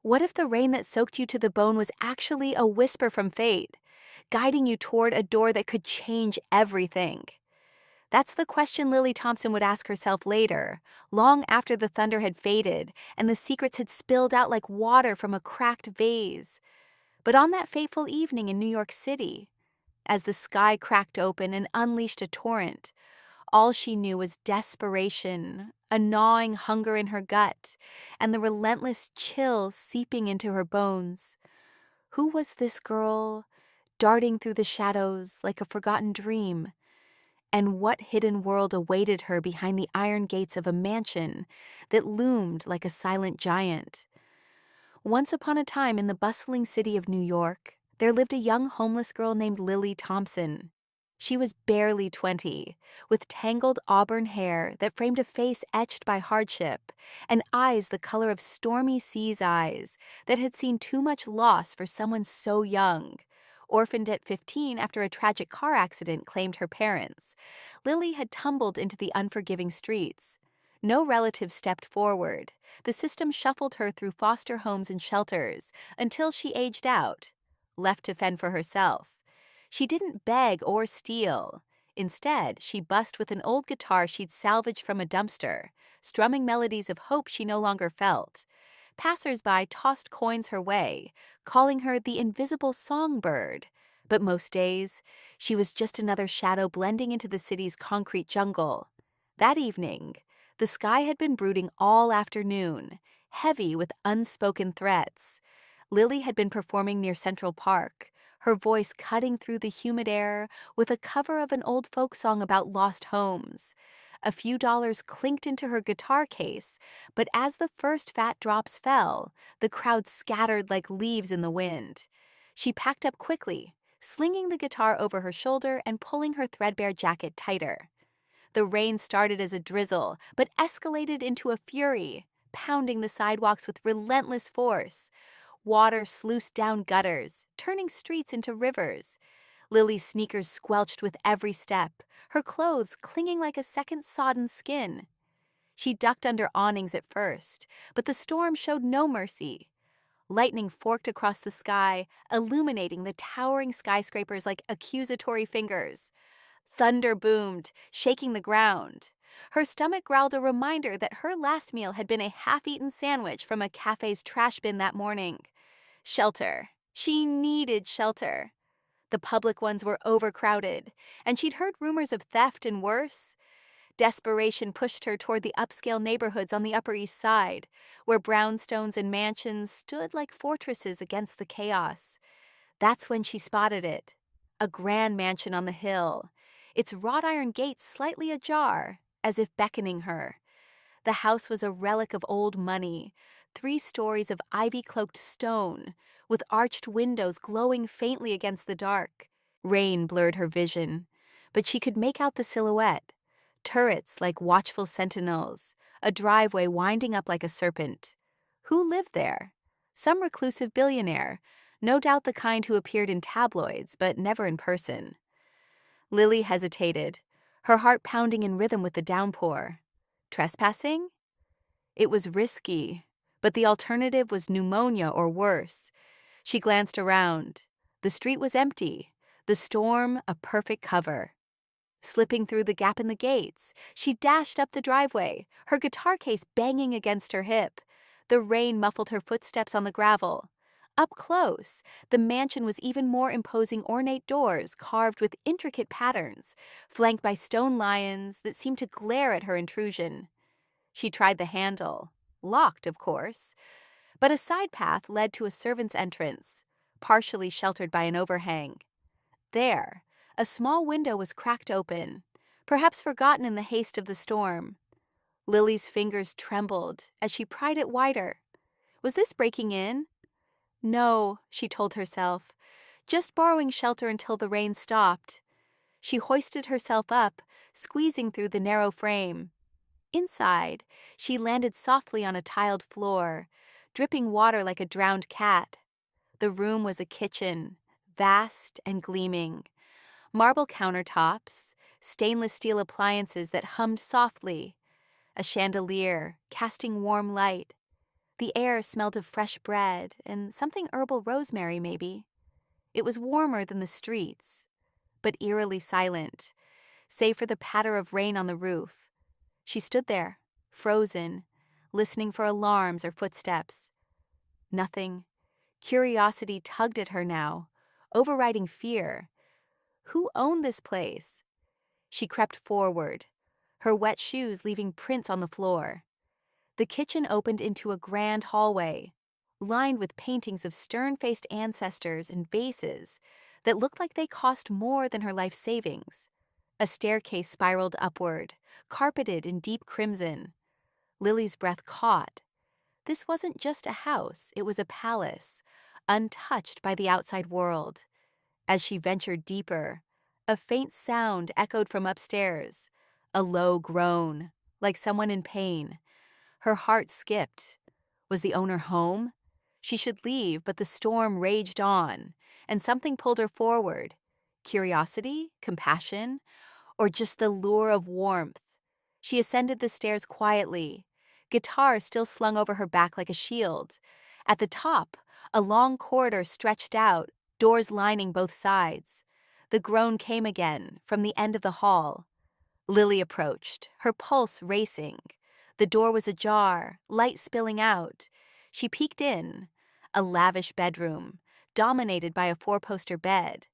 What if the rain that soaked you to the bone was actually a whisper from fate, guiding you toward a door that could change everything? That's the question Lily Thompson would ask herself later, long after the thunder had faded and the secrets had spilled out like water from a cracked vase. But on that fateful evening in New York City, as the sky cracked open and unleashed a torrent, all she knew was desperation, a gnawing hunger in her gut, and the relentless chill seeping into her bones. Who was this girl, darting through the shadows like a forgotten dream? And what hidden world awaited her behind the iron gates of a mansion that loomed like a silent giant? Once upon a time in the bustling city of New York, there lived a young homeless girl named Lily Thompson. She was barely 20, with tangled auburn hair that framed a face etched by hardship, and eyes the color of stormy sea's eyes that had seen too much loss for someone so young. Orphaned at 15 after a tragic car accident claimed her parents, Lily had tumbled into the unforgiving streets. No relative stepped forward. The system shuffled her through foster homes and shelters until she aged out, left to fend for herself. She didn't beg or steal. Instead, she busked with an old guitar she'd salvaged from a dumpster, strumming melodies of hope she no longer felt. Passersby tossed coins her way, calling her the invisible songbird. But most days, she was just another shadow blending into the city's concrete jungle. That evening, the sky had been brooding all afternoon, heavy with unspoken threats. Lily had been performing near Central Park, her voice cutting through the humid air with a cover of an old folk song about lost homes. A few dollars clinked into her guitar case, but as the first fat drops fell, the crowd scattered like leaves in the wind. She packed up quickly, slinging the guitar over her shoulder and pulling her threadbare jacket tighter. The rain started as a drizzle, but escalated into a fury, pounding the sidewalks with relentless force. Water sluiced down gutters, turning streets into rivers. Lily's sneakers squelched with every step, her clothes clinging like a second sodden skin. She ducked under awnings at first, but the storm showed no mercy. Lightning forked across the sky, illuminating the towering skyscrapers like accusatory fingers. Thunder boomed, shaking the ground. Her stomach growled a reminder that her last meal had been a half-eaten sandwich from a cafe's trash bin that morning. Shelter. She needed shelter. The public ones were overcrowded, and she'd heard rumors of theft and worse. Desperation pushed her toward the upscale neighborhoods on the Upper East Side, where brownstones and mansions stood like fortresses against the chaos. That's when she spotted it. A grand mansion on the hill, its wrought iron gates slightly ajar, as if beckoning her. The house was a relic of old money, 3 stories of ivy-cloaked stone, with arched windows glowing faintly against the dark. Rain blurred her vision, but she could make out the silhouette. Turrets like watchful sentinels, a driveway winding up like a serpent. Who lived there? Some reclusive billionaire, no doubt the kind who appeared in tabloids, but never in person. Lily hesitated, her heart pounding in rhythm with the downpour. Trespassing? It was risky, but the alternative was pneumonia or worse. She glanced around. The street was empty, the storm a perfect cover. Slipping through the gap in the gates, she dashed up the driveway, her guitar case banging against her hip. The rain muffled her footsteps on the gravel. Up close, the mansion was even more imposing ornate doors carved with intricate patterns, flanked by stone lions that seemed to glare at her intrusion. She tried the handle. Locked, of course. But a side path led to a servant's entrance, partially sheltered by an overhang. There, a small window was cracked open, perhaps forgotten in the haste of the storm. Lily's fingers trembled as she pried it wider. Was this breaking in? No, she told herself, just borrowing shelter until the rain stopped. She hoisted herself up, squeezing through the narrow frame. Inside, she landed softly on a tiled floor, dripping water like a drowned cat. The room was a kitchen, vast and gleaming. Marble countertops, stainless steel appliances that hummed softly, a chandelier casting warm light. The air smelled of fresh bread and something herbal rosemary, maybe. It was warmer than the streets, but eerily silent, save for the patter of rain on the roof. She stood there, frozen, listening for alarms or footsteps. Nothing. Curiosity tugged at her now, overriding fear. Who owned this place? She crept forward, her wet shoes leaving prints on the floor. The kitchen opened into a grand hallway, lined with paintings of stern-faced ancestors and vases that looked like they cost more than her life savings. A staircase spiraled upward, carpeted in deep crimson. Lily's breath caught. This wasn't just a house, it was a palace, untouched by the outside world. As she ventured deeper, a faint sound echoed from upstairs, a low groan, like someone in pain. Her heart skipped. Was the owner home? She should leave, but the storm raged on, and something pulled her forward. Curiosity? Compassion? Or just the lure of warmth? She ascended the stairs quietly, guitar still slung over her back like a shield. At the top, a long corridor stretched out, doors lining both sides. The groan came again, from the end of the hall. Lily approached, her pulse racing. The door was ajar, light spilling out. She peeked in. A lavish bedroom, dominated by a four-poster bed.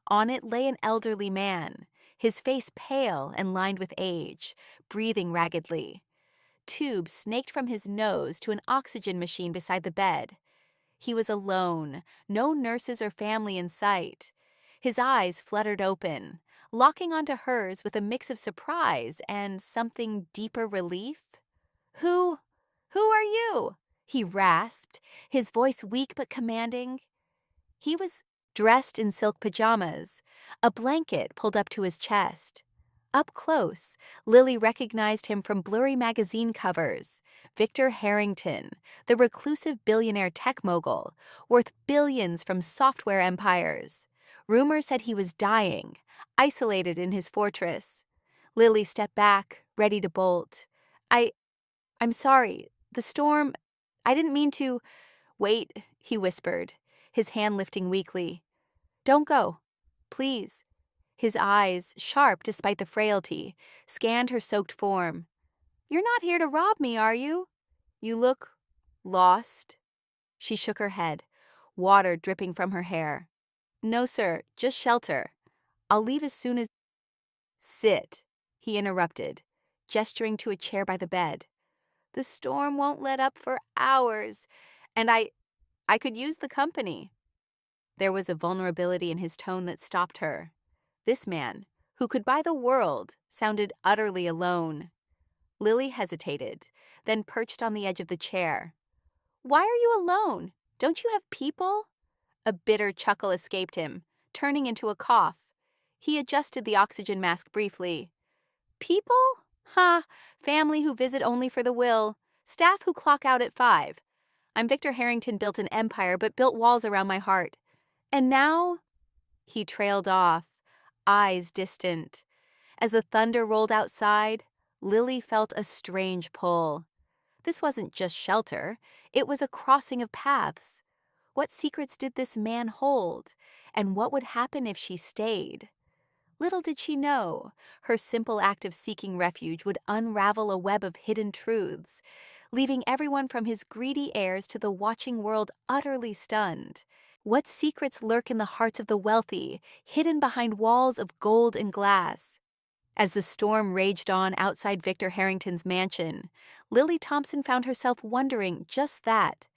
On it lay an elderly man, his face pale and lined with age, breathing raggedly. Tubes snaked from his nose to an oxygen machine beside the bed. He was alone, no nurses or family in sight. His eyes fluttered open, locking onto hers with a mix of surprise and something deeper relief. Who are you? He rasped, his voice weak but commanding. He was dressed in silk pajamas, a blanket pulled up to his chest. Up close, Lily recognized him from blurry magazine covers. Victor Harrington, the reclusive billionaire tech mogul, worth billions from software empires. Rumor said he was dying, isolated in his fortress. Lily stepped back, ready to bolt. I'm sorry. The storm. I didn't mean to. Wait, he whispered, his hand lifting weakly. Don't go. Please. His eyes, sharp despite the frailty, scanned her soaked form. You're not here to rob me, are you? You look lost. She shook her head, water dripping from her hair. No, sir, just shelter. I'll leave as soon as. Sit, he interrupted, gesturing to a chair by the bed. The storm won't let up for hours, and I could use the company. There was a vulnerability in his tone that stopped her. This man, who could buy the world, sounded utterly alone. Lily hesitated, then perched on the edge of the chair. Why are you alone? Don't you have people? A bitter chuckle escaped him, turning into a cough. He adjusted the oxygen mask briefly. People? Ha! Family who visit only for the will. Staff who clock out at 5. I'm Victor Harrington, built an empire but built walls around my heart. And now? He trailed off, eyes distant. As the thunder rolled outside, Lily felt a strange pull. This wasn't just shelter, it was a crossing of paths. What secrets did this man hold, and what would happen if she stayed? Little did she know, her simple act of seeking refuge would unravel a web of hidden truths, leaving everyone from his greedy heirs to the watching world utterly stunned. What secrets lurk in the hearts of the wealthy, hidden behind walls of gold and glass? As the storm raged on outside Victor Harrington's mansion, Lily Thompson found herself wondering just that.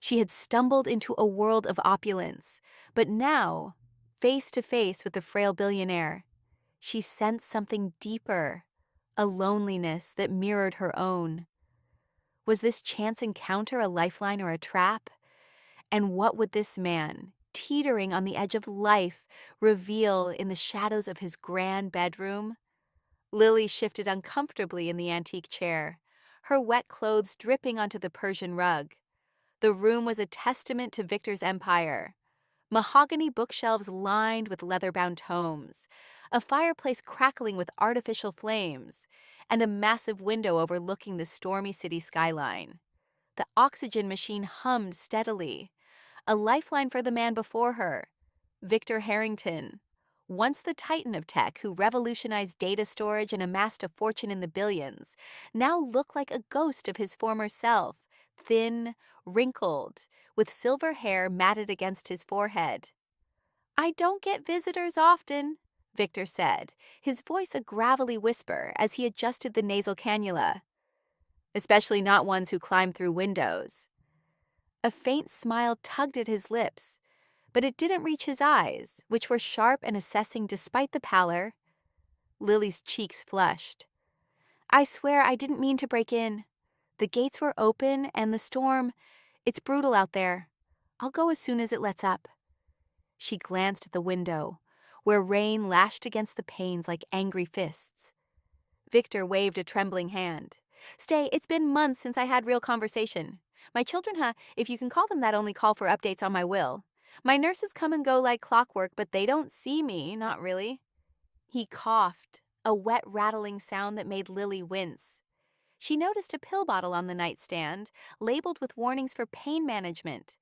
She had stumbled into a world of opulence, but now, face to face with the frail billionaire, she sensed something deeper, a loneliness that mirrored her own. Was this chance encounter a lifeline or a trap? And what would this man, teetering on the edge of life, reveal in the shadows of his grand bedroom? Lily shifted uncomfortably in the antique chair, her wet clothes dripping onto the Persian rug. The room was a testament to Victor's empire. Mahogany bookshelves lined with leather-bound tomes, a fireplace crackling with artificial flames, and a massive window overlooking the stormy city skyline. The oxygen machine hummed steadily. A lifeline for the man before her, Victor Harrington. Once the titan of tech who revolutionized data storage and amassed a fortune in the billions, now looked like a ghost of his former self, thin, wrinkled, with silver hair matted against his forehead. "I don't get visitors often," Victor said, his voice a gravelly whisper as he adjusted the nasal cannula. "Especially not ones who climb through windows." A faint smile tugged at his lips, but it didn't reach his eyes, which were sharp and assessing despite the pallor. Lily's cheeks flushed. "I swear I didn't mean to break in. The gates were open and the storm, it's brutal out there. I'll go as soon as it lets up." She glanced at the window, where rain lashed against the panes like angry fists. Victor waved a trembling hand. "Stay, it's been months since I had real conversation. My children, if you can call them that, only call for updates on my will. My nurses come and go like clockwork, but they don't see me, not really." He coughed, a wet rattling sound that made Lily wince. She noticed a pill bottle on the nightstand, labeled with warnings for pain management.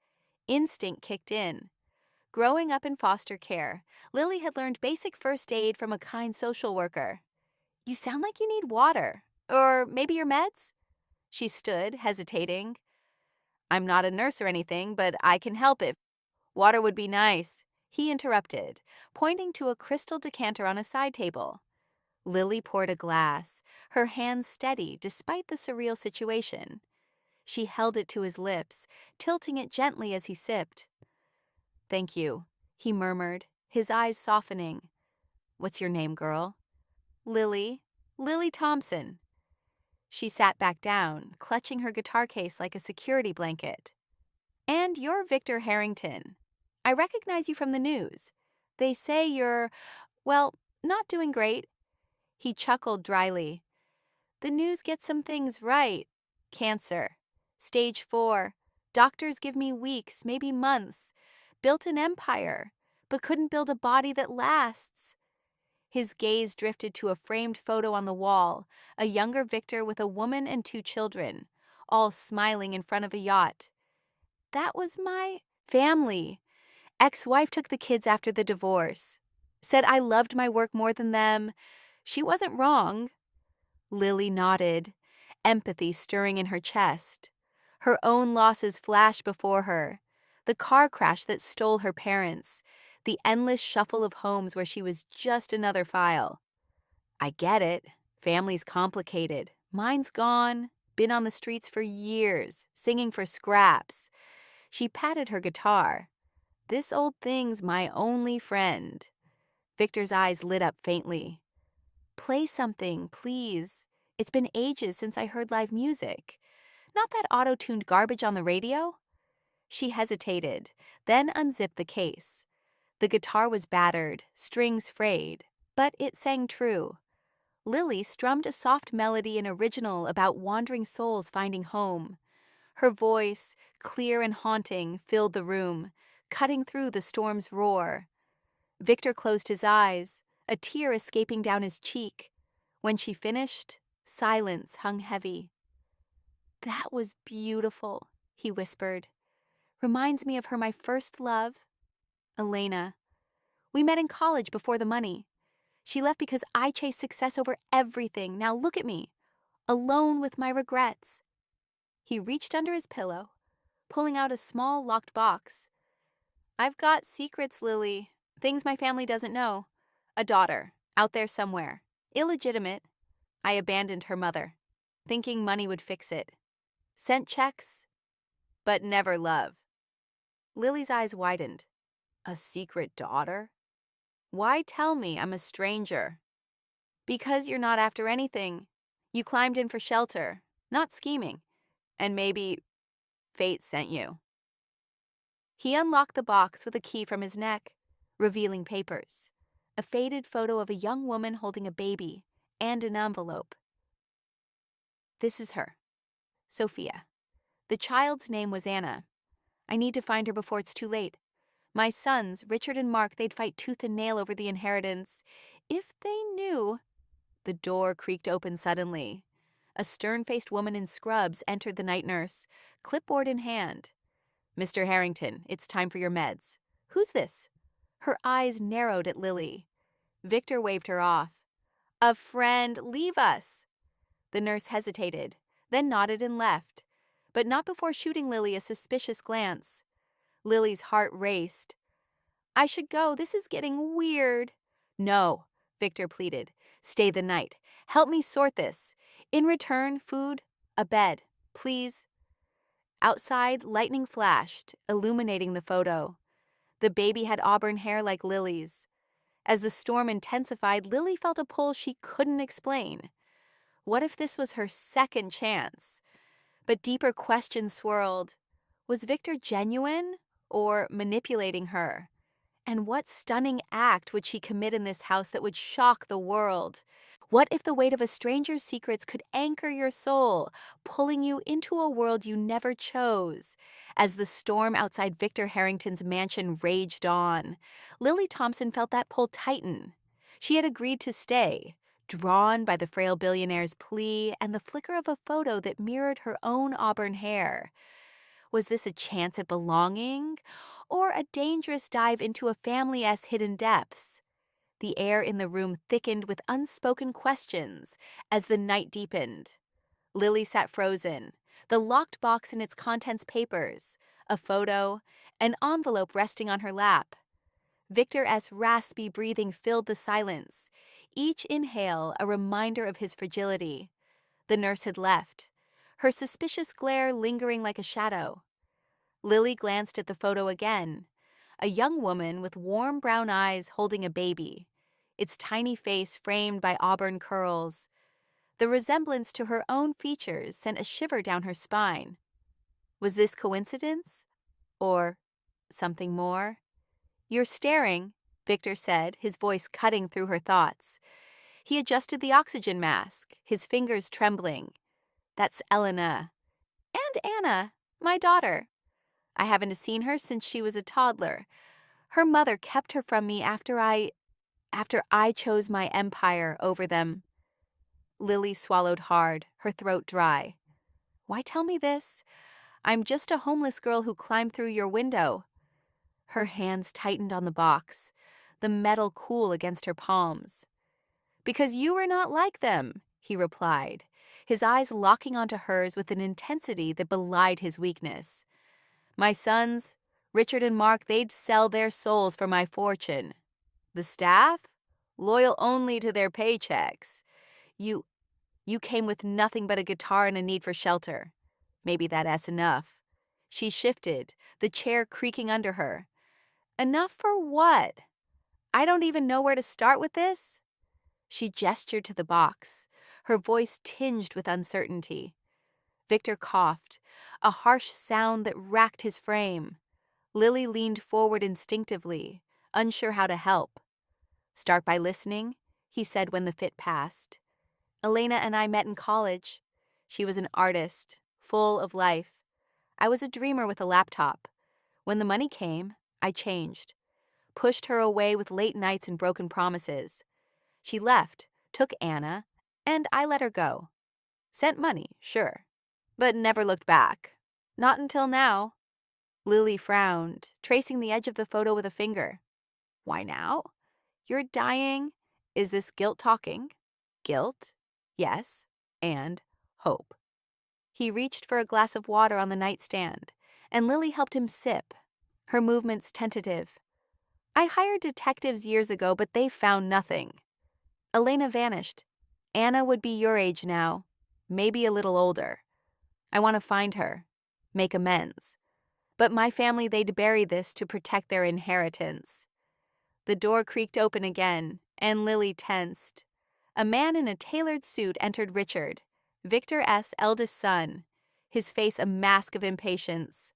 Instinct kicked in. Growing up in foster care, Lily had learned basic first aid from a kind social worker. "You sound like you need water. Or maybe your meds?" She stood, hesitating. "I'm not a nurse or anything, but I can help if water would be nice," he interrupted, pointing to a crystal decanter on a side table. Lily poured a glass, her hands steady despite the surreal situation. She held it to his lips, tilting it gently as he sipped. "Thank you," he murmured, his eyes softening. "What's your name, girl?" "Lily. Lily Thompson." She sat back down, clutching her guitar case like a security blanket. "And you're Victor Harrington. I recognize you from the news. They say you're, well, not doing great." He chuckled dryly. "The news gets some things right. Cancer. Stage 4. Doctors give me weeks, maybe months. Built an empire, but couldn't build a body that lasts." His gaze drifted to a framed photo on the wall, a younger Victor with a woman and 2 children, all smiling in front of a yacht. "That was my family. Ex-wife took the kids after the divorce. Said I loved my work more than them. She wasn't wrong." Lily nodded, empathy stirring in her chest. Her own losses flashed before her. The car crash that stole her parents. The endless shuffle of homes where she was just another file. "I get it. Family's complicated. Mine's gone. Been on the streets for years, singing for scraps." She patted her guitar. "This old thing's my only friend." Victor's eyes lit up faintly. "Play something, please. It's been ages since I heard live music. Not that auto-tuned garbage on the radio." She hesitated, then unzipped the case. The guitar was battered, strings frayed, but it sang true. Lily strummed a soft melody and original about wandering souls finding home. Her voice, clear and haunting, filled the room, cutting through the storm's roar. Victor closed his eyes, a tear escaping down his cheek. When she finished, silence hung heavy. "That was beautiful," he whispered. "Reminds me of her my first love, Elena. We met in college before the money. She left because I chased success over everything. Now look at me, alone with my regrets." He reached under his pillow, pulling out a small locked box. "I've got secrets, Lily. Things my family doesn't know. A daughter, out there somewhere. Illegitimate. I abandoned her mother, thinking money would fix it. Sent checks, but never love." Lily's eyes widened. "A secret daughter? Why tell me I'm a stranger?" "Because you're not after anything. You climbed in for shelter, not scheming. And maybe fate sent you." He unlocked the box with a key from his neck, revealing papers. A faded photo of a young woman holding a baby and an envelope. "This is her, Sophia. The child's name was Anna. I need to find her before it's too late. My sons, Richard and Mark, they'd fight tooth and nail over the inheritance. If they knew." The door creaked open suddenly. A stern-faced woman in scrubs entered the night nurse, clipboard in hand. "Mr. Harrington, it's time for your meds." "Who's this?" Her eyes narrowed at Lily. Victor waved her off. "A friend, leave us." The nurse hesitated, then nodded and left, but not before shooting Lily a suspicious glance. Lily's heart raced. "I should go. This is getting weird." "No," Victor pleaded. "Stay the night. Help me sort this. In return, food, a bed, please." Outside, lightning flashed, illuminating the photo. The baby had auburn hair like Lily's. As the storm intensified, Lily felt a pull she couldn't explain. What if this was her second chance? But deeper questions swirled. Was Victor genuine or manipulating her? And what stunning act would she commit in this house that would shock the world? What if the weight of a stranger's secrets could anchor your soul, pulling you into a world you never chose? As the storm outside Victor Harrington's mansion raged on, Lily Thompson felt that pull tighten. She had agreed to stay, drawn by the frail billionaire's plea and the flicker of a photo that mirrored her own auburn hair. Was this a chance at belonging, or a dangerous dive into a family's hidden depths? The air in the room thickened with unspoken questions as the night deepened. Lily sat frozen, the locked box and its contents papers, a photo, an envelope resting on her lap. Victor's raspy breathing filled the silence, each inhale a reminder of his fragility. The nurse had left, her suspicious glare lingering like a shadow. Lily glanced at the photo again, a young woman with warm brown eyes holding a baby, its tiny face framed by auburn curls. The resemblance to her own features sent a shiver down her spine. Was this coincidence? Or something more? "You're staring," Victor said, his voice cutting through her thoughts. He adjusted the oxygen mask, his fingers trembling. "That's Elena." "And Anna, my daughter. I haven't seen her since she was a toddler. Her mother kept her from me after I chose my empire over them." Lily swallowed hard, her throat dry. "Why tell me this? I'm just a homeless girl who climbed through your window." Her hands tightened on the box, the metal cool against her palms. "Because you were not like them," he replied, his eyes locking onto hers with an intensity that belied his weakness. "My sons, Richard and Mark, they'd sell their souls for my fortune. The staff? Loyal only to their paychecks. You came with nothing but a guitar and a need for shelter. Maybe that's enough." She shifted, the chair creaking under her. "Enough for what? I don't even know where to start with this." She gestured to the box, her voice tinged with uncertainty. Victor coughed, a harsh sound that racked his frame. Lily leaned forward instinctively, unsure how to help. "Start by listening," he said when the fit passed. "Elena and I met in college. She was an artist, full of life. I was a dreamer with a laptop. When the money came, I changed. Pushed her away with late nights and broken promises. She left, took Anna, and I let her go. Sent money, sure, but never looked back. Not until now." Lily frowned, tracing the edge of the photo with a finger. "Why now? You're dying. Is this guilt talking?" "Guilt? Yes. And hope." He reached for a glass of water on the nightstand, and Lily helped him sip, her movements tentative. "I hired detectives years ago, but they found nothing. Elena vanished. Anna would be your age now, maybe a little older. I want to find her, make amends. But my family, they'd bury this to protect their inheritance." The door creaked open again, and Lily tensed. A man in a tailored suit entered Richard, Victor's eldest son, his face a mask of impatience.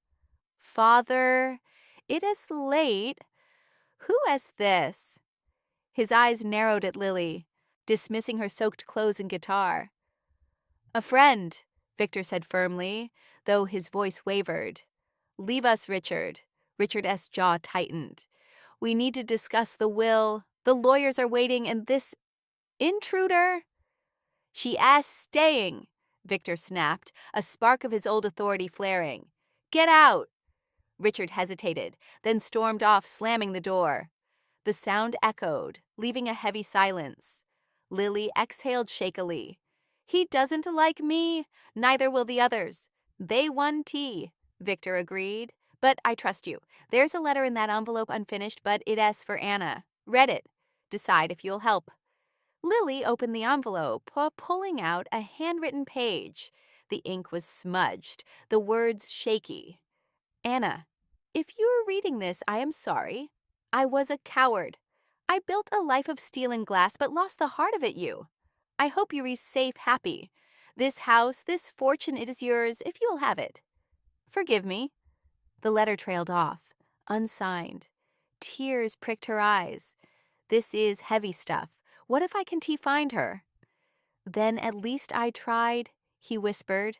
"Father, it is late. Who is this?" His eyes narrowed at Lily, dismissing her soaked clothes and guitar. "A friend," Victor said firmly, though his voice wavered. "Leave us, Richard." Richard's jaw tightened. "We need to discuss the will. The lawyers are waiting, and this intruder." "She is staying," Victor snapped, a spark of his old authority flaring. "Get out!" Richard hesitated, then stormed off, slamming the door. The sound echoed, leaving a heavy silence. Lily exhaled shakily. "He doesn't like me. Neither will the others. They won tea," Victor agreed. "But I trust you. There's a letter in that envelope unfinished, but it's for Anna. Read it. Decide if you'll help." Lily opened the envelope, pulling out a handwritten page. The ink was smudged, the words shaky. "Anna, if you are reading this, I am sorry. I was a coward. I built a life of steel and glass but lost the heart of it you. I hope you are safe, happy. This house, this fortune, it is yours if you will have it. Forgive me." The letter trailed off, unsigned. Tears pricked her eyes. This is heavy stuff. What if I can find her? "Then at least I tried," he whispered.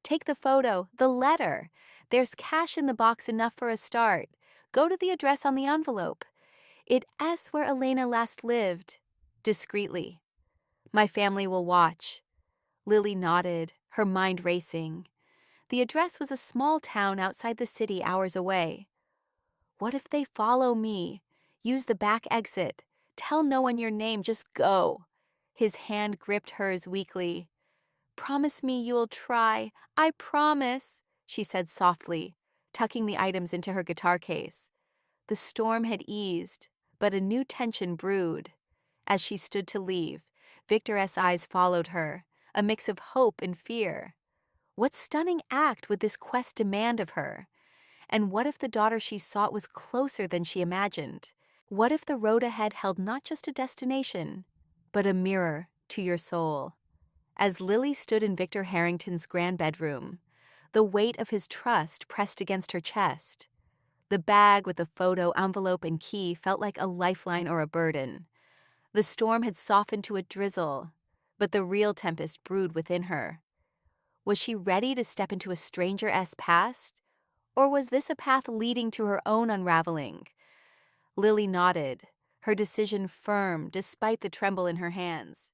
"Take the photo, the letter. There's cash in the box, enough for a start. Go to the address on the envelope. It's where Elena last lived. Discreetly. My family will watch." Lily nodded, her mind racing. The address was a small town outside the city, hours away. "What if they follow me? Use the back exit. Tell no one your name, just go." His hand gripped hers weakly. "Promise me you'll try. I promise," she said softly, tucking the items into her guitar case. The storm had eased, but a new tension brewed. As she stood to leave, Victor's eyes followed her, a mix of hope and fear. What stunning act would this quest demand of her? And what if the daughter she sought was closer than she imagined? What if the road ahead held not just a destination, but a mirror to your soul? As Lily stood in Victor Harrington's grand bedroom, the weight of his trust pressed against her chest. The bag with the photo, envelope, and key felt like a lifeline or a burden. The storm had softened to a drizzle, but the real tempest brewed within her. Was she ready to step into a stranger's past? Or was this a path leading to her own unraveling? Lily nodded, her decision firm despite the tremble in her hands.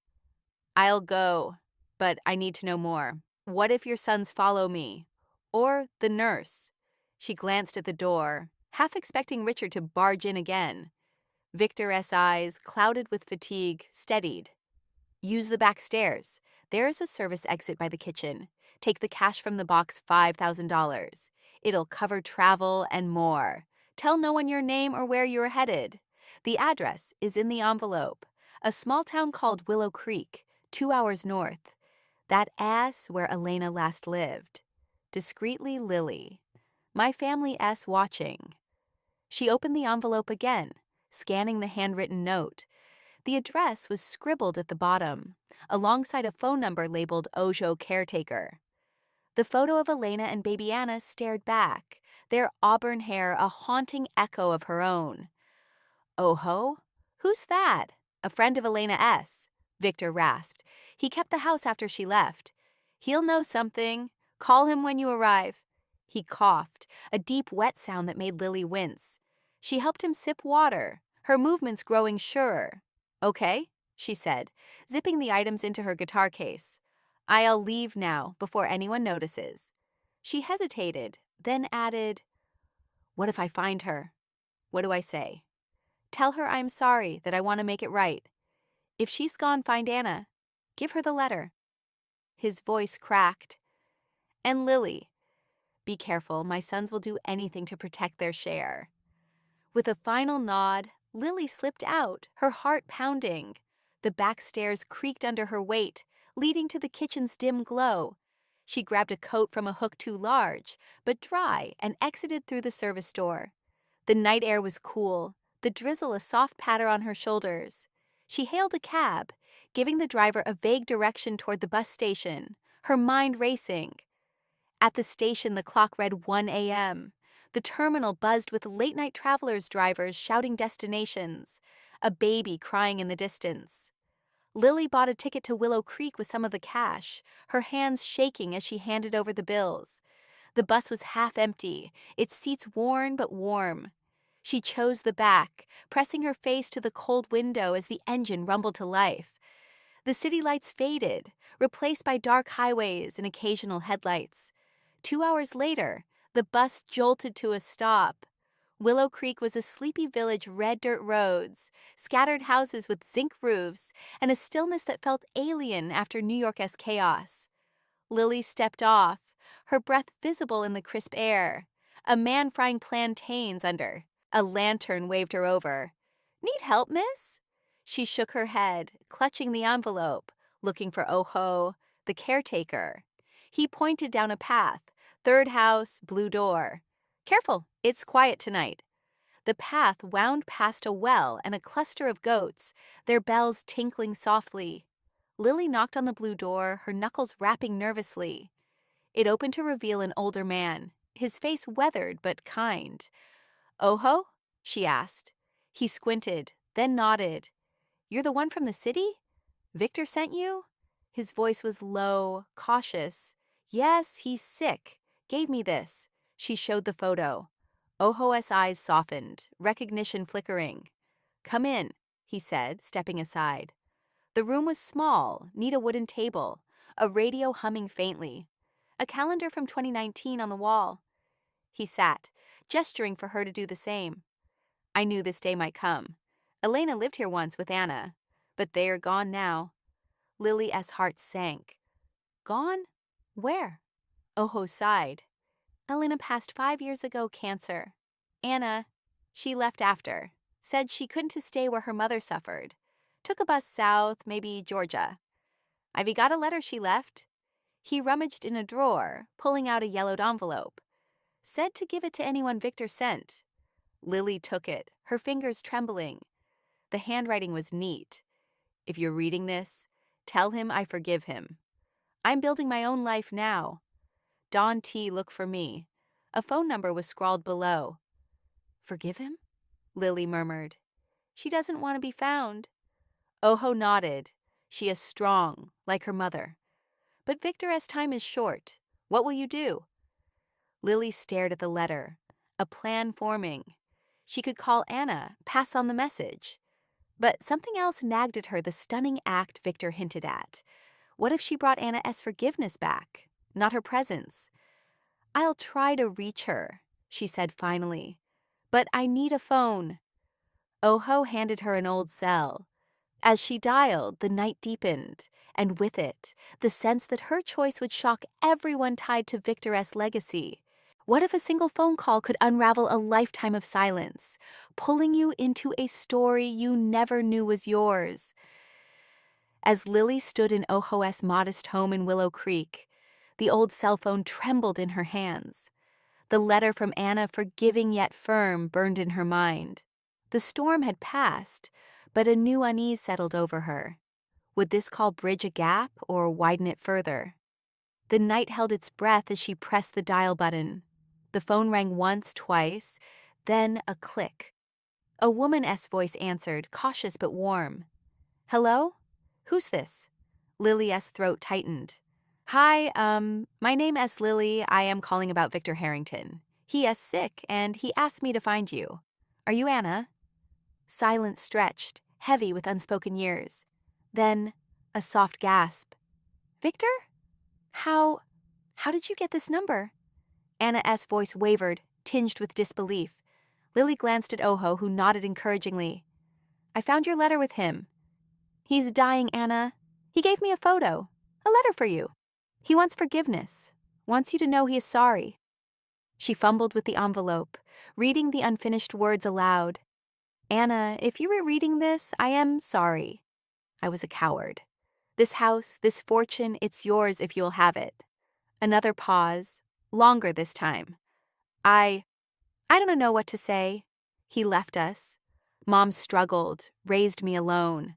"I'll go, but I need to know more. What if your sons follow me? Or the nurse?" She glanced at the door, half expecting Richard to barge in again. Victor's eyes, clouded with fatigue, steadied. "Use the back stairs. There is a service exit by the kitchen. Take the cash from the box, $5,000. It'll cover travel and more. Tell no one your name or where you're headed. The address is in the envelope. A small town called Willow Creek, 2 hours north. That's where Elena last lived. Discreetly, Lily. My family watching." She opened the envelope again, scanning the handwritten note. The address was scribbled at the bottom, alongside a phone number labeled Ojo Caretaker. The photo of Elena and baby Anna stared back, their auburn hair a haunting echo of her own. "Oho? Who's that?" "A friend of Elena S." Victor rasped. "He kept the house after she left. He'll know something. Call him when you arrive." He coughed, a deep, wet sound that made Lily wince. She helped him sip water, her movements growing surer. "Okay," she said, zipping the items into her guitar case. "I'll leave now, before anyone notices." She hesitated, then added, "What if I find her? What do I say? Tell her I'm sorry, that I want to make it right. If she's gone, find Anna. Give her the letter." His voice cracked. "And Lily, be careful, my sons will do anything to protect their share." With a final nod, Lily slipped out, her heart pounding. The back stairs creaked under her weight, leading to the kitchen's dim glow. She grabbed a coat from a hook too large, but dry, and exited through the service door. The night air was cool, the drizzle a soft patter on her shoulders. She hailed a cab, giving the driver a vague direction toward the bus station, her mind racing. At the station, the clock read 1 a.m. The terminal buzzed with late-night travelers' drivers shouting destinations, a baby crying in the distance. Lily bought a ticket to Willow Creek with some of the cash, her hands shaking as she handed over the bills. The bus was half empty, its seats worn but warm. She chose the back, pressing her face to the cold window as the engine rumbled to life. The city lights faded, replaced by dark highways and occasional headlights. 2 hours later, the bus jolted to a stop. Willow Creek was a sleepy village, red dirt roads, scattered houses with zinc roofs, and a stillness that felt alien after New York-esque chaos. Lily stepped off, her breath visible in the crisp air. A man frying plantains under. A lantern waved her over. "Need help, miss?" She shook her head, clutching the envelope, looking for Oho, the caretaker. He pointed down a path. Third house, blue door. "Careful, it's quiet tonight." The path wound past a well and a cluster of goats, their bells tinkling softly. Lily knocked on the blue door, her knuckles rapping nervously. It opened to reveal an older man, his face weathered but kind. "Oho?" she asked. He squinted, then nodded. "You're the one from the city? Victor sent you?" His voice was low, cautious. "Yes, he's sick. Gave me this." She showed the photo. Oho's eyes softened, recognition flickering. "Come in," he said, stepping aside. The room was small, neat a wooden table, a radio humming faintly, a calendar from 2019 on the wall. He sat, gesturing for her to do the same. "I knew this day might come. Elena lived here once with Anna, but they are gone now." Lily's heart sank. "Gone? Where?" Oho sighed. "Elena passed 5 years ago, cancer. Anna, she left after. Said she couldn't stay where her mother suffered. Took a bus south, maybe Georgia. Ivy got a letter she left." He rummaged in a drawer, pulling out a yellowed envelope. "Said to give it to anyone Victor sent." Lily took it, her fingers trembling. The handwriting was neat. "If you're reading this, tell him I forgive him. I'm building my own life now. Don T, look for me." A phone number was scrawled below. "Forgive him?" Lily murmured. "She doesn't want to be found." Oho nodded. She is strong, like her mother. "But Victor's time is short. What will you do?" Lily stared at the letter, a plan forming. She could call Anna, pass on the message. But something else nagged at her, the stunning act Victor hinted at. What if she brought Anna's forgiveness back, not her presence? "I'll try to reach her," she said finally. "But I need a phone." Oho handed her an old cell. As she dialed, the night deepened, and with it, the sense that her choice would shock everyone tied to Victor's legacy. What if a single phone call could unravel a lifetime of silence, pulling you into a story you never knew was yours? As Lily stood in Oho's modest home in Willow Creek, the old cell phone trembled in her hands. The letter from Anna, forgiving yet firm, burned in her mind. The storm had passed, but a new unease settled over her. Would this call bridge a gap or widen it further? The night held its breath as she pressed the dial button. The phone rang once, twice, then a click. A woman's voice answered, cautious but warm. "Hello? Who's this?" Lily's throat tightened. "Hi, my name is Lily. I am calling about Victor Harrington. He is sick, and he asked me to find you. Are you Anna?" Silence stretched, heavy with unspoken years. Then, a soft gasp. "Victor? How did you get this number?" Anna's voice wavered, tinged with disbelief. Lily glanced at Oho, who nodded encouragingly. "I found your letter with him. He's dying, Anna. He gave me a photo, a letter for you. He wants forgiveness, wants you to know he is sorry." She fumbled with the envelope, reading the unfinished words aloud. "Anna, if you were reading this, I am sorry. I was a coward. This house, this fortune, it's yours if you'll have it." Another pause, longer this time. I don't know what to say. He left us. Mom struggled, raised me alone.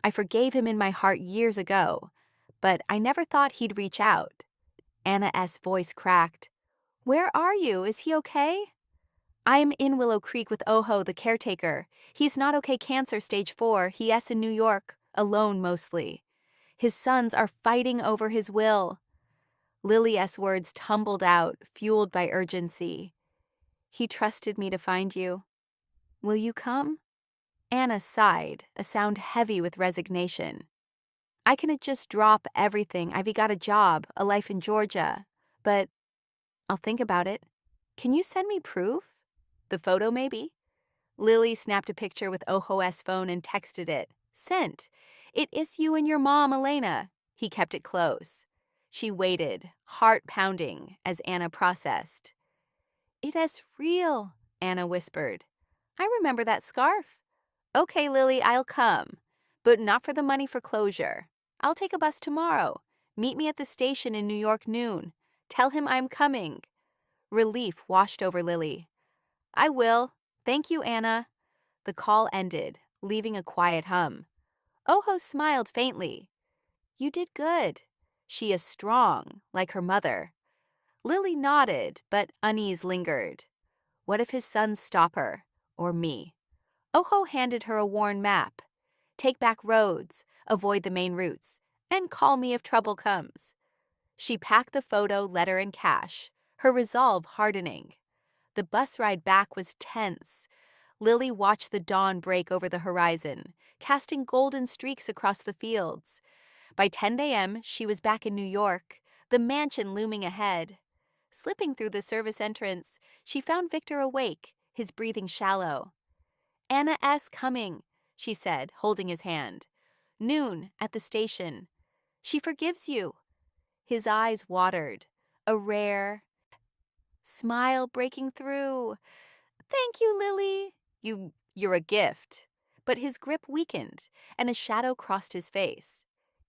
I forgave him in my heart years ago, but I never thought he'd reach out." Anna's voice cracked. "Where are you? Is he okay?" "I'm in Willow Creek with Oho, the caretaker. He's not okay, cancer stage 4. He is in New York, alone mostly. His sons are fighting over his will." Lily's words tumbled out, fueled by urgency. "He trusted me to find you. Will you come?" Anna sighed, a sound heavy with resignation. I can just drop everything. I've got a job, a life in Georgia. But I'll think about it. Can you send me proof? The photo, maybe? Lily snapped a picture with Oho's phone and texted it. Sent. It is you and your mom, Elena. He kept it close. She waited, heart pounding, as Anna processed. It is real, Anna whispered. I remember that scarf. Okay, Lily, I'll come. But not for the money for closure. I'll take a bus tomorrow. Meet me at the station in New York noon. Tell him I'm coming. Relief washed over Lily. I will. Thank you, Anna. The call ended, leaving a quiet hum. Oho smiled faintly. You did good. She is strong, like her mother. Lily nodded, but unease lingered. What if his sons stop her? Or me? Oho handed her a worn map. Take back roads, avoid the main routes, and call me if trouble comes. She packed the photo, letter, and cash, her resolve hardening. The bus ride back was tense. Lily watched the dawn break over the horizon, casting golden streaks across the fields. By 10 a.m., she was back in New York, the mansion looming ahead. Slipping through the service entrance, she found Victor awake, his breathing shallow. Anna S. coming, she said, holding his hand. Noon, at the station. She forgives you. His eyes watered, a rare smile breaking through. Thank you, Lily. You're a gift. But his grip weakened, and a shadow crossed his face.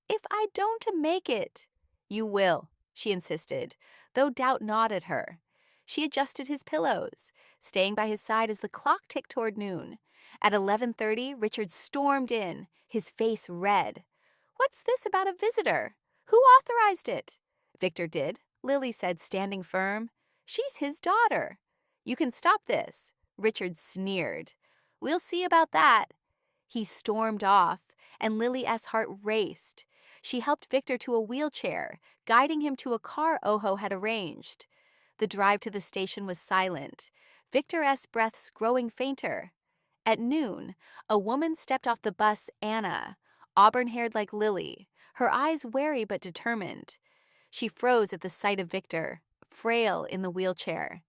If I don't make it. You will, she insisted, though doubt gnawed at her. She adjusted his pillows, staying by his side as the clock ticked toward noon. At 11:30, Richard stormed in, his face red. What's this about a visitor? Who authorized it? Victor did, Lily said, standing firm. She's his daughter. You can stop this. Richard sneered. We'll see about that. He stormed off, and Lily's heart raced. She helped Victor to a wheelchair, guiding him to a car Oho had arranged. The drive to the station was silent, Victor's breaths growing fainter. At noon, a woman stepped off the bus, Anna, auburn-haired like Lily, her eyes wary but determined. She froze at the sight of Victor, frail in the wheelchair.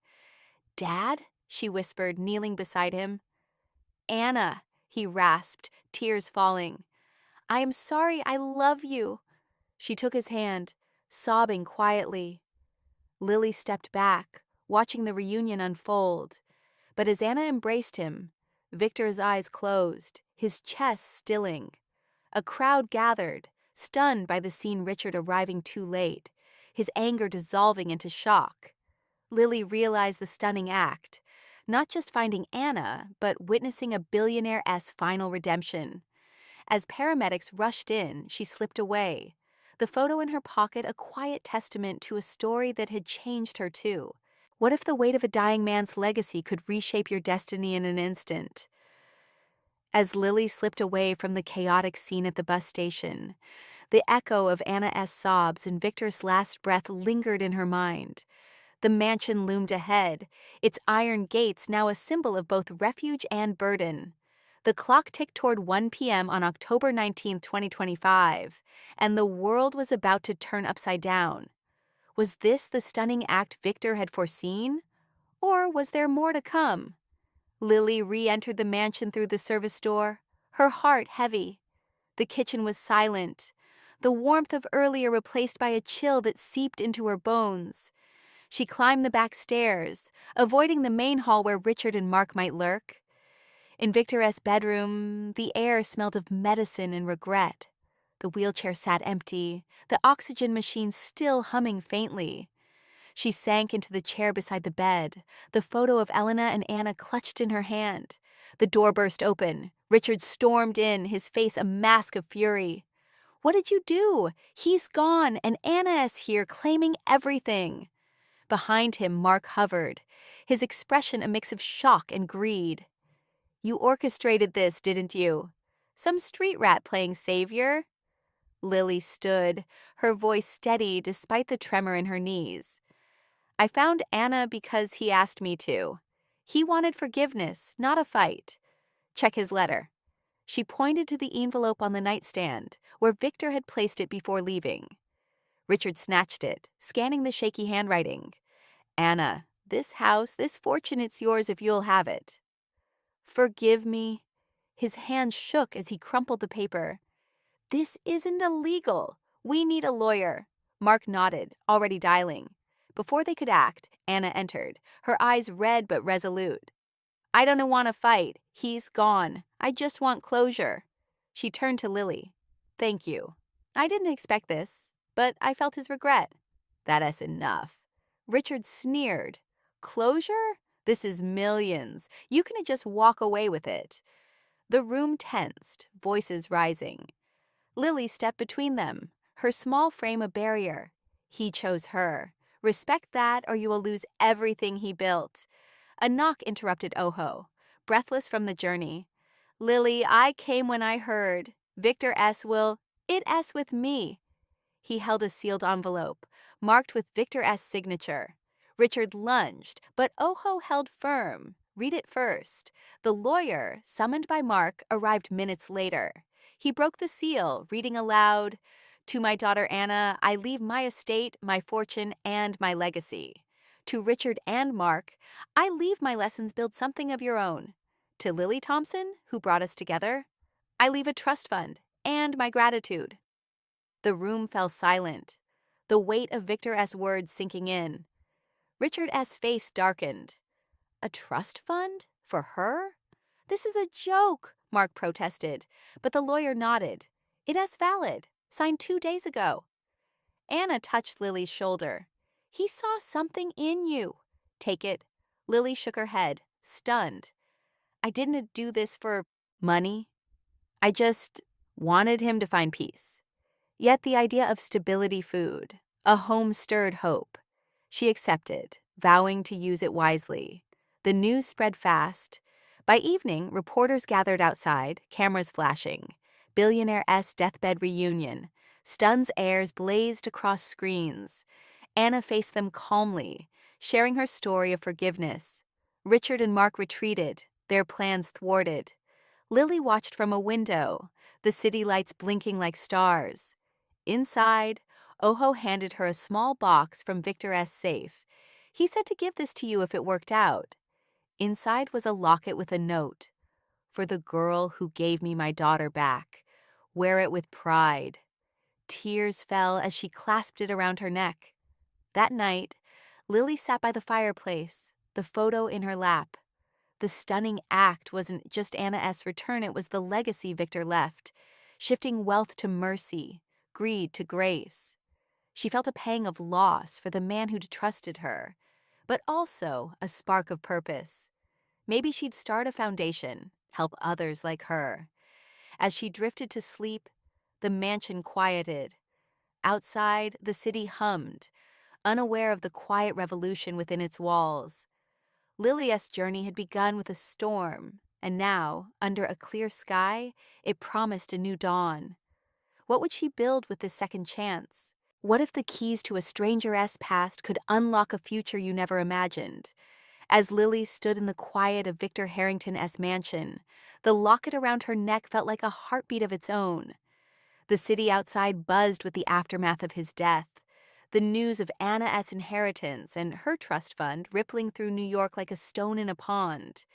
Dad? She whispered, kneeling beside him. Anna, he rasped, tears falling. I am sorry, I love you. She took his hand, sobbing quietly. Lily stepped back, watching the reunion unfold. But as Anna embraced him, Victor's eyes closed, his chest stilling. A crowd gathered, stunned by the scene Richard arriving too late, his anger dissolving into shock. Lily realized the stunning act, not just finding Anna, but witnessing a billionaire's final redemption. As paramedics rushed in, she slipped away, the photo in her pocket a quiet testament to a story that had changed her too. What if the weight of a dying man's legacy could reshape your destiny in an instant? As Lily slipped away from the chaotic scene at the bus station, the echo of Anna's sobs and Victor's last breath lingered in her mind. The mansion loomed ahead, its iron gates now a symbol of both refuge and burden. The clock ticked toward 1 p.m. on October 19, 2025, and the world was about to turn upside down. Was this the stunning act Victor had foreseen? Or was there more to come? Lily re-entered the mansion through the service door, her heart heavy. The kitchen was silent, the warmth of earlier replaced by a chill that seeped into her bones. She climbed the back stairs, avoiding the main hall where Richard and Mark might lurk. In Victor's bedroom, the air smelled of medicine and regret. The wheelchair sat empty, the oxygen machine still humming faintly. She sank into the chair beside the bed, the photo of Elena and Anna clutched in her hand. The door burst open. Richard stormed in, his face a mask of fury. What did you do? He's gone, and Anna is here claiming everything. Behind him, Mark hovered, his expression a mix of shock and greed. You orchestrated this, didn't you? Some street rat playing savior? Lily stood, her voice steady despite the tremor in her knees. I found Anna because he asked me to. He wanted forgiveness, not a fight. Check his letter. She pointed to the envelope on the nightstand, where Victor had placed it before leaving. Richard snatched it, scanning the shaky handwriting. Anna, this house, this fortune, it's yours if you'll have it. Forgive me. His hand shook as he crumpled the paper. This isn't illegal. We need a lawyer. Mark nodded, already dialing. Before they could act, Anna entered, her eyes red but resolute. I don't want to fight. He's gone. I just want closure. She turned to Lily. Thank you. I didn't expect this, but I felt his regret. That's enough. Richard sneered. Closure? This is millions. You can just walk away with it. The room tensed, voices rising. Lily stepped between them, her small frame a barrier. He chose her. Respect that or you will lose everything he built. A knock interrupted Oho, breathless from the journey. Lily, I came when I heard. Victor S. will, it S. with me. He held a sealed envelope, marked with Victor S.'s signature. Richard lunged, but Oho held firm. Read it first. The lawyer, summoned by Mark, arrived minutes later. He broke the seal, reading aloud, To my daughter Anna, I leave my estate, my fortune, and my legacy. To Richard and Mark, I leave my lessons, build something of your own. To Lily Thompson, who brought us together, I leave a trust fund and my gratitude. The room fell silent, the weight of Victor S. words sinking in. Richard S. face darkened. A trust fund? For her? This is a joke, Mark protested, but the lawyer nodded. It is valid, signed 2 days ago. Anna touched Lily's shoulder. He saw something in you. Take it. Lily shook her head, stunned. I didn't do this for money. I just wanted him to find peace. Yet the idea of stability food, a home stirred hope. She accepted, vowing to use it wisely. The news spread fast. By evening, reporters gathered outside, cameras flashing. Billionaire's deathbed reunion. Stunn's heirs blazed across screens. Anna faced them calmly, sharing her story of forgiveness. Richard and Mark retreated, their plans thwarted. Lily watched from a window, the city lights blinking like stars. Inside, Oho handed her a small box from Victor S. safe. He said to give this to you if it worked out. Inside was a locket with a note. For the girl who gave me my daughter back. Wear it with pride. Tears fell as she clasped it around her neck. That night, Lily sat by the fireplace, the photo in her lap. The stunning act wasn't just Anna S.'s return, it was the legacy Victor left, shifting wealth to mercy, greed to grace. She felt a pang of loss for the man who'd trusted her, but also a spark of purpose. Maybe she'd start a foundation, help others like her. As she drifted to sleep, the mansion quieted. Outside, the city hummed, unaware of the quiet revolution within its walls. Lily's journey had begun with a storm, and now, under a clear sky, it promised a new dawn. What would she build with this second chance? What if the keys to a stranger's past could unlock a future you never imagined? As Lily stood in the quiet of Victor Harrington's mansion, the locket around her neck felt like a heartbeat of its own. The city outside buzzed with the aftermath of his death, the news of Anna's inheritance and her trust fund rippling through New York like a stone in a pond.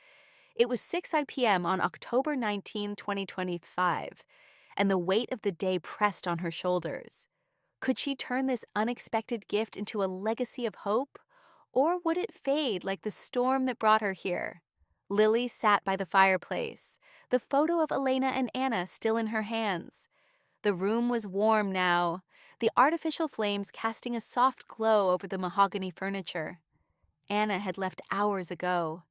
It was 6 p.m. on October 19, 2025, and the weight of the day pressed on her shoulders. Could she turn this unexpected gift into a legacy of hope? Or would it fade like the storm that brought her here? Lily sat by the fireplace, the photo of Elena and Anna still in her hands. The room was warm now, the artificial flames casting a soft glow over the mahogany furniture. Anna had left hours ago,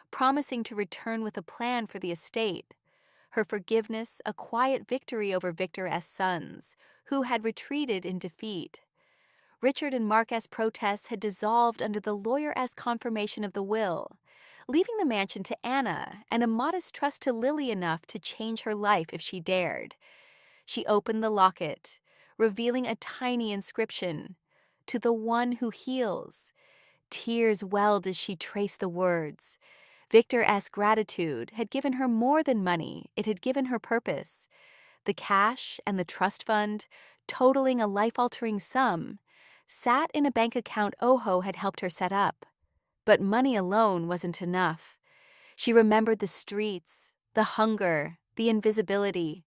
promising to return with a plan for the estate. Her forgiveness, a quiet victory over Victor S. sons, who had retreated in defeat. Richard and Mark's protests had dissolved under the lawyer's confirmation of the will, leaving the mansion to Anna and a modest trust to Lily enough to change her life if she dared. She opened the locket, revealing a tiny inscription, "To the one who heals." Tears welled as she traced the words. Victor's gratitude had given her more than money, it had given her purpose. The cash and the trust fund, totaling a life-altering sum, sat in a bank account Oho had helped her set up. But money alone wasn't enough. She remembered the streets, the hunger, the invisibility.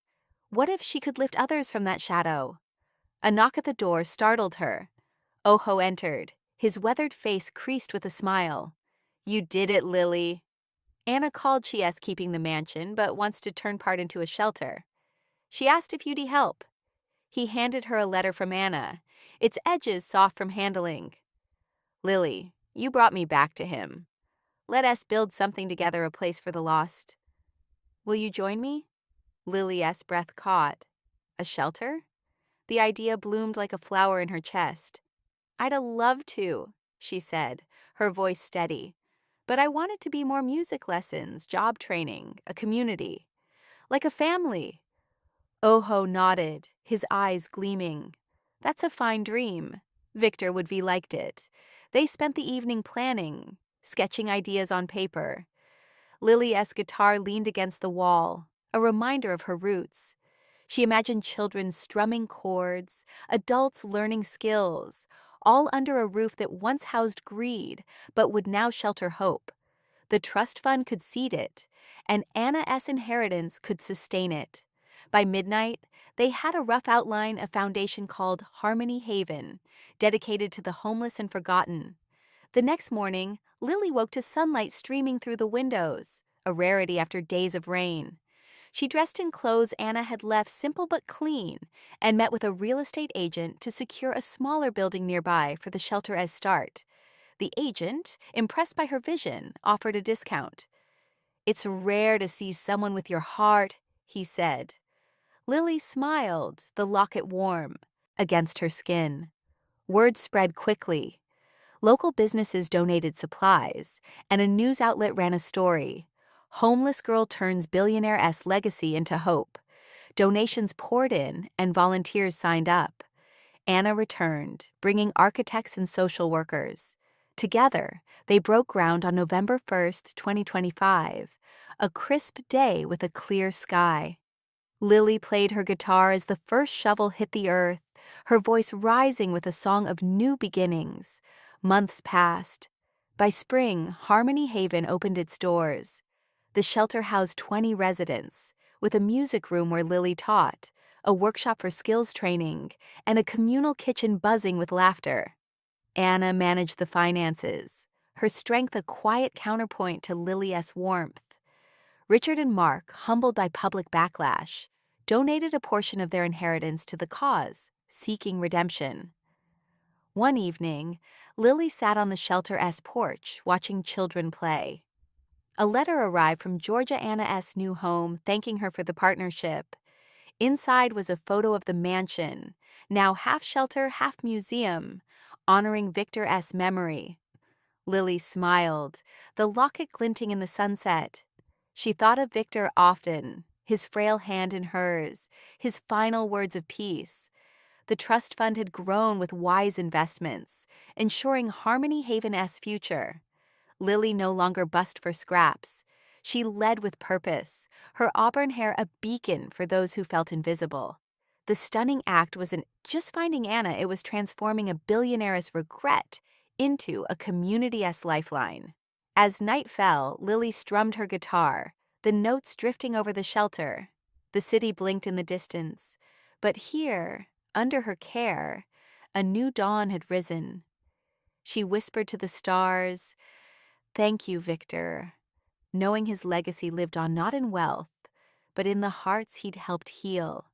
What if she could lift others from that shadow? A knock at the door startled her. Oho entered, his weathered face creased with a smile. "You did it, Lily." Anna called she's keeping the mansion, but wants to turn part into a shelter. She asked if you'd help. He handed her a letter from Anna, its edges soft from handling. "Lily, you brought me back to him. Let us build something together, a place for the lost. Will you join me?" Lily's breath caught. A shelter? The idea bloomed like a flower in her chest. "I'd love to," she said, her voice steady. "But I want it to be more music lessons, job training, a community. Like a family." Oho nodded, his eyes gleaming. "That's a fine dream." Victor would be liked it. They spent the evening planning, sketching ideas on paper. Lily's guitar leaned against the wall, a reminder of her roots. She imagined children strumming chords, adults learning skills, all under a roof that once housed greed but would now shelter hope. The trust fund could seed it, and Anna's inheritance could sustain it. By midnight, they had a rough outline, a foundation called Harmony Haven, dedicated to the homeless and forgotten. The next morning, Lily woke to sunlight streaming through the windows, a rarity after days of rain. She dressed in clothes Anna had left simple but clean and met with a real estate agent to secure a smaller building nearby for the shelter as start. The agent, impressed by her vision, offered a discount. "It's rare to see someone with your heart," he said. Lily smiled, the locket warm against her skin. Word spread quickly. Local businesses donated supplies, and a news outlet ran a story. "Homeless girl turns billionaire's legacy into hope." Donations poured in, and volunteers signed up. Anna returned, bringing architects and social workers. Together, they broke ground on November 1st, 2025, a crisp day with a clear sky. Lily played her guitar as the first shovel hit the earth, her voice rising with a song of new beginnings. Months passed. By spring, Harmony Haven opened its doors. The shelter housed 20 residents, with a music room where Lily taught, a workshop for skills training, and a communal kitchen buzzing with laughter. Anna managed the finances, her strength a quiet counterpoint to Lily's warmth. Richard and Mark, humbled by public backlash, donated a portion of their inheritance to the cause, seeking redemption. One evening, Lily sat on the shelter's porch, watching children play. A letter arrived from Georgia Anna's new home, thanking her for the partnership. Inside was a photo of the mansion, now half shelter, half museum, honoring Victor's memory. Lily smiled, the locket glinting in the sunset. She thought of Victor often, his frail hand in hers, his final words of peace. The trust fund had grown with wise investments, ensuring Harmony Haven's future. Lily no longer busked for scraps. She led with purpose, her auburn hair a beacon for those who felt invisible. The stunning act wasn't just finding Anna, it was transforming a billionaire's regret into a community's lifeline. As night fell, Lily strummed her guitar, the notes drifting over the shelter. The city blinked in the distance. But here, under her care, a new dawn had risen. She whispered to the stars, "Thank you, Victor," knowing his legacy lived on not in wealth, but in the hearts he'd helped heal.